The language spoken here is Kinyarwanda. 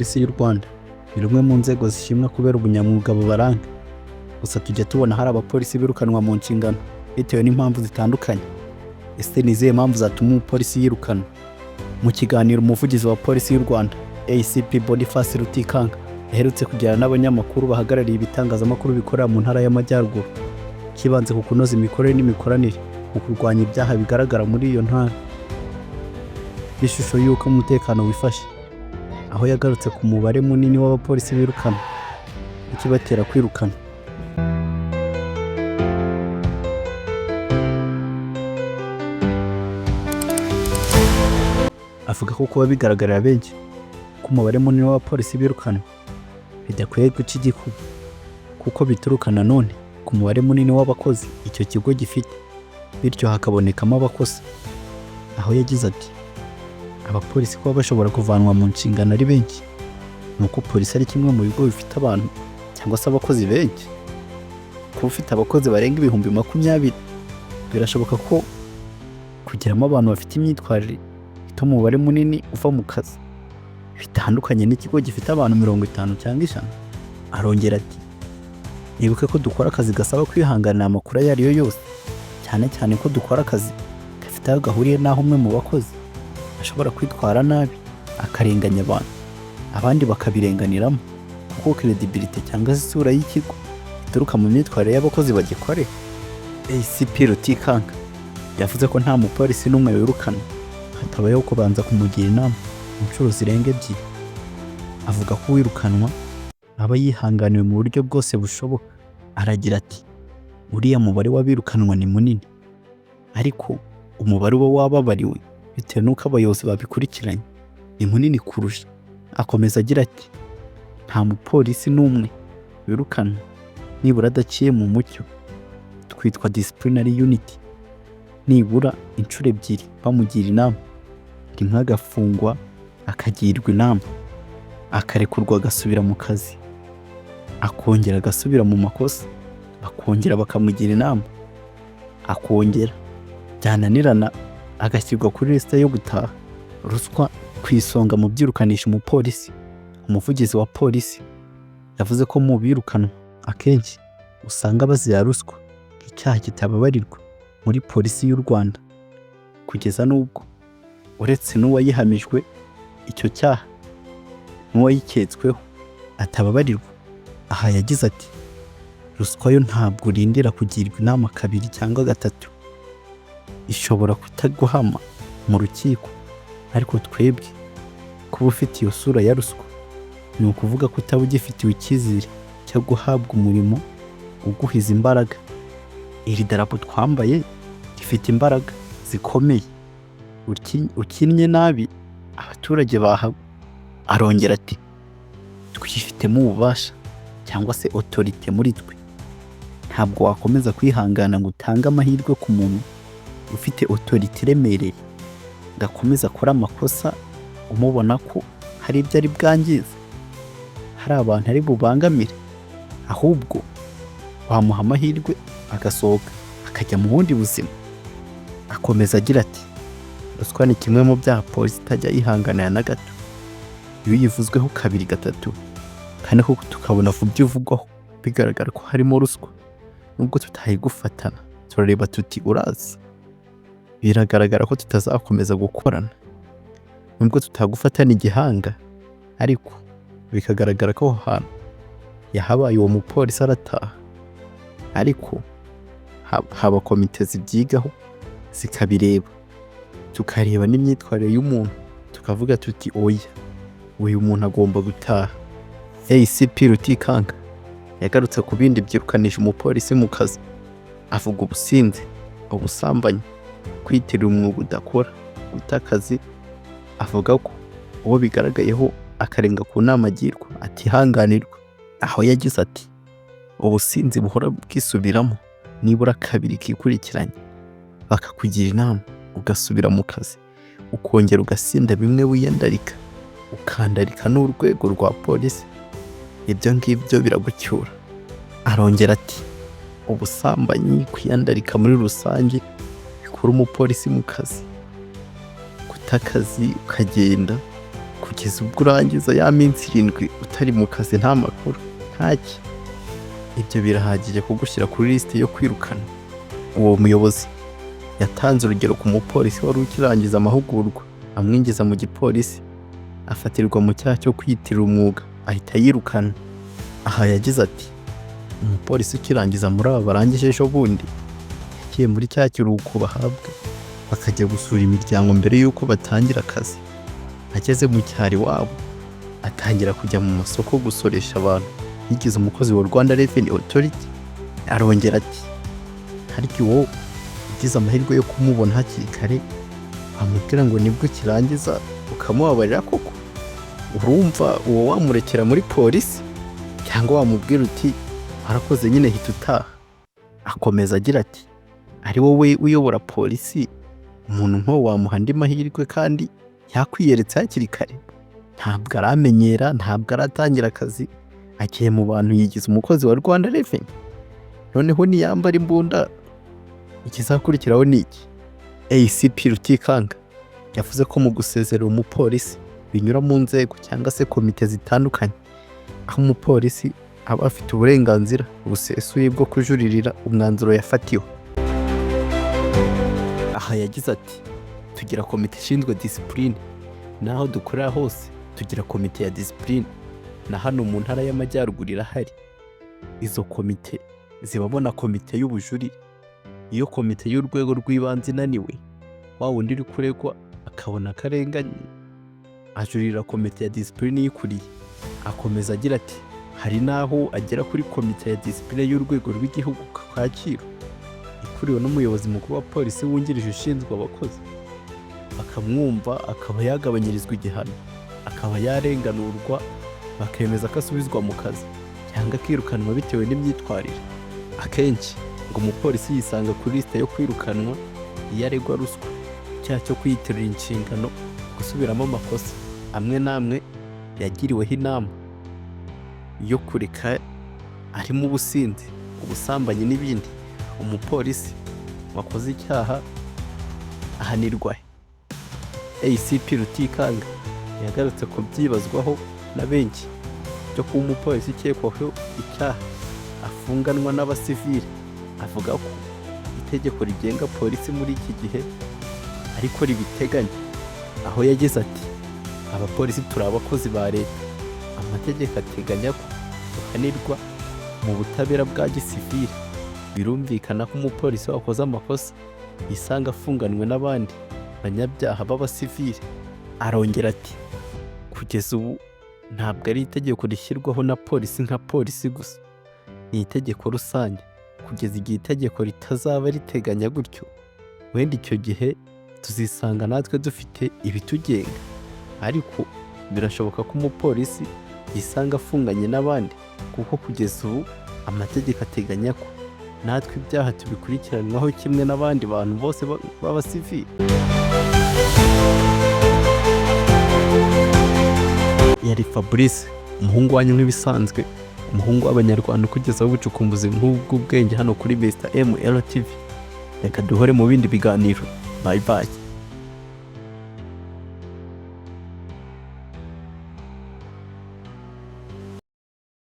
polisi y'u Rwanda ni rumwe mu nzego zishimwa kubera ubunyamwuga bubaranga. Gusa tujya tubona hari abapolisi birukanwa mu nshingano bitewe n'impamvu zitandukanye. Ese ni izihe mpamvu zatuma umupolisi yirukanwa? Mu kiganiro umuvugizi wa polisi y'u Rwanda ACP Boniface Rutikanga yaherutse kugirana n'abanyamakuru bahagarariye ibitangazamakuru bikorera mu ntara y'Amajyaruguru, kibanze ku kunoza imikorere n'imikoranire mu kurwanya ibyaha bigaragara muri iyo ntara. Ishusho y'uko umutekano wifashe, aho yagarutse ku mubare munini w'abapolisi birukana ikibatera kwirukana. Avuga ko kuba bigaragarira benshi ko umubare munini w'abapolisi birukana bidakwiye guca igikuba, kuko bituruka nanone ku mubare munini w'abakozi icyo kigo gifite, bityo hakabonekamo abakosa. Aho yagize ati abapolisi kuba bashobora kuvanwa mu nshingano ari benshi nuko polisi ari kimwe mu bigo bifite abantu cyangwa se abakozi benshi. Kuba ufite abakozi barenga 20,000 birashoboka ko kugiramo abantu bafite imyitwarire ituma umubare munini uva mu kazi, bitandukanye n'ikigo gifite abantu 50 cyangwa 50. Arongera ati nibuke ko dukora akazi gasaba kwihanganira amakuru ayo ariyo yose, cyane cyane ko dukora akazi gafite aho gahuriye n'aho umwe mu bakozi ashobora kwitwara nabi akarenganya abantu, abandi bakabirenganiramo, kuko credibility cyangwa se isura y'ikigo ituruka mu myitwarire y'abakozi bagikorera. ACP Rutikanga yavuze ko nta mupolisi n'umwe wirukana hatabayeho kubanza kumugira inama inshuro zirenga 2. Avuga ko wirukanwa aba yihanganiwe mu buryo bwose bushoboka. Aragira ati uriya mubare w'abirukanwa ni munini, ariko umubare w'ababariwe bitewe n'uko abayobozi babikurikiranye ni munini kurusha. Akomeza agira ati nta mupolisi n'umwe wirukanwa nibura adaciye mu mucyo, twitwa disciplinary unit, nibura inshuro 2 bamugira inama, rimwe agafungwa akagirwa inama, akarekurwa agasubira mu kazi, akongera agasubira mu makosa, bakongera bakamugira inama, akongera byananirana agashyirwa kuri liste yo gutaha. Ruswa ku isonga mu byirukanisha umupolisi. Umuvugizi wa polisi yavuze ko mu birukanwa akenshi usanga bazira ruswa nk'icyaha kitababarirwa muri polisi y'u Rwanda, kugeza n'ubwo uretse n'uwayihamijwe icyo cyaha n'uwayiketsweho atababarirwa. Aha yagize ati ruswa yo ntabwo urindira kugirwa inama 2 cyangwa 3, ishobora kutaguhama mu rukiko, ariko twebwe kuba ufite iyo sura ya ruswa ni ukuvuga ko utaba ugifitiwe icyizere cyo guhabwa umurimo uguhiza imbaraga. Iri darapo twambaye rifite imbaraga zikomeye, ukinnye nabi abaturage bahawe. Arongera ati twifitemo ububasha cyangwa se autorite muri twe, ntabwo wakomeza kwihangana ngo utange amahirwe ku muntu ufite autorite iremereye gakomeza akora amakosa umubona ko hari ibyo ari bwangiza, hari abantu ari bubangamire, ahubwo wamuha amahirwe agasohoka akajya mu bundi buzima. Akomeza agira ati ruswa ni kimwe mu byaha polisi itajya yihanganira na gato. Iyo yivuzweho 2 3 kandi ko tukabona vubyo uvugwaho bigaragara ko harimo ruswa, nubwo tutayigufatana turareba tuti urazi, biragaragara ko tutazakomeza gukorana. Nubwo tutagufatana igihanga, ariko bikagaragara ko aho hantu yahabaye uwo mupolisi arataha, ariko haba komite zibyigaho zikabireba, tukareba n'imyitwarire y'umuntu tukavuga tuti oya, uyu muntu agomba gutaha. ACP Rutikanga yagarutse ku bindi byirukanisha umupolisi mu kazi. Avuga ubusinzi, ubusambanyi, kwitirira umwuga udakora, guta akazi. Avuga ko uwo bigaragayeho akarenga ku nama agirwa atihanganirwa. Aho yagize ati ubusinzi buhora bwisubiramo nibura 2 kikurikiranye, bakakugira inama ugasubira mu kazi, ukongera ugasinda bimwe wiyandarika, ukandarika n'urwego rwa polisi, ibyo ngibyo biragucyura. Arongera ati ubusambanyi, kwiyandarika muri rusange bikura umupolisi mu kazi, guta akazi ukagenda kugeza ubwo urangiza ya minsi 7 utari mu kazi nta makuru ntaki. Ibyo birahagije kugushyira kuri lisite yo kwirukana. Uwo muyobozi yatanze urugero ku mupolisi wari ukirangiza amahugurwa amwinjiza mu gipolisi, afatirwa mu cyaha cyo kwiyitirira umwuga ahita yirukana. Aha yagize ati umupolisi ukirangiza muri aba barangije ejo bundi yagiye muri cya kiruhuko bahabwa bakajya gusura imiryango mbere y'uko batangira akazi. Ageze mu cyari wabo atangira kujya mu masoko gusoresha abantu yigize umukozi wa Rwanda Revenue Authority. Arongera ati harya wowe ugize amahirwe yo kumubona hakiri kare wamubwira ngo nibwo kirangiza ukamubabarira koko? Urumva uwo wamurekera muri polisi cyangwa wamubwira uti warakoze nyine hita utaha? Akomeza agira ati ari wowe uyobora polisi, umuntu nk'uwo wamuha andi mahirwe kandi yakwiyeretse hakiri kare? Ntabwo aramenyera, ntabwo aratangira akazi, agiye mu bantu yigize umukozi wa Rwanda Revenue. Noneho niyambara imbunda ikizakurikiraho ni iki? ACP Rutikanga yavuze ko mu gusezerera umupolisi binyura mu nzego cyangwa se komite zitandukanye, aho umupolisi aba afite uburenganzira busesuye bwo kujuririra umwanzuro yafatiwe. Aha yagize ati tugira komite ishinzwe disipurine, naho dukorera hose tugira komite ya disipurine, na hano mu ntara y'Amajyaruguru irahari. Izo komite zibabona komite y'ubujurire. Iyo komite y'urwego rw'ibanze inaniwe, wa wundi uri kuregwa akabona akarenganye, ajurira komite ya disipurine yikuriye. Akomeza agira ati hari naho agera kuri komite ya disipurine y'urwego rw'igihugu Kacyiru ikuriwe n'umuyobozi mukuru wa polisi wungirije ushinzwe abakozi, akamwumva akaba yagabanyirizwa igihano, akaba yarenganurwa, bakemeza ko asubizwa mu kazi cyangwa akirukanwa bitewe n'imyitwarire. Akenshi ngo umupolisi yisanga kuri lisite yo kwirukanwa iyo aregwa ruswa, icyaha cyo kwiyitirira inshingano, gusubiramo amakosa amwe n'amwe yagiriweho inama yo kureka arimo ubusinzi, ubusambanyi n'ibindi. Umupolisi wakoze icyaha ahanirwa. ACP Rutikanga yagarutse ku byibazwaho na benshi byo kuba umupolisi ukekwaho icyaha afunganwa n'abasivili. Avuga ko itegeko rigenga polisi muri iki gihe ariko ribiteganya, aho yagize ati abapolisi turi abakozi ba leta, amategeko ateganya ko bahanirwa mu butabera bwa gisivili. Birumvikana ko umupolisi wakoze amakosa yisanga afunganwe n'abandi banyabyaha b'abasivili. Arongera ati kugeza ubu ntabwo ari itegeko rishyirwaho na polisi nka polisi gusa, ni itegeko rusange. Kugeza igihe itegeko ritazaba riteganya gutyo, wenda icyo gihe tuzisanga natwe dufite ibitugenga, ariko birashoboka ko umupolisi yisanga afunganye n'abandi, kuko kugeza ubu amategeko ateganya ko natwe ibyaha tubikurikiranwaho kimwe n'abandi bantu bose b'abasivili. Yari Fabrice, umuhungu wanyu nk'ibisanzwe, umuhungu w'Abanyarwanda ukugezaho ubucukumbuzi nk'ubw'ubwenge hano kuri Mr ML TV. Reka duhore mu bindi biganiro. Bye bye.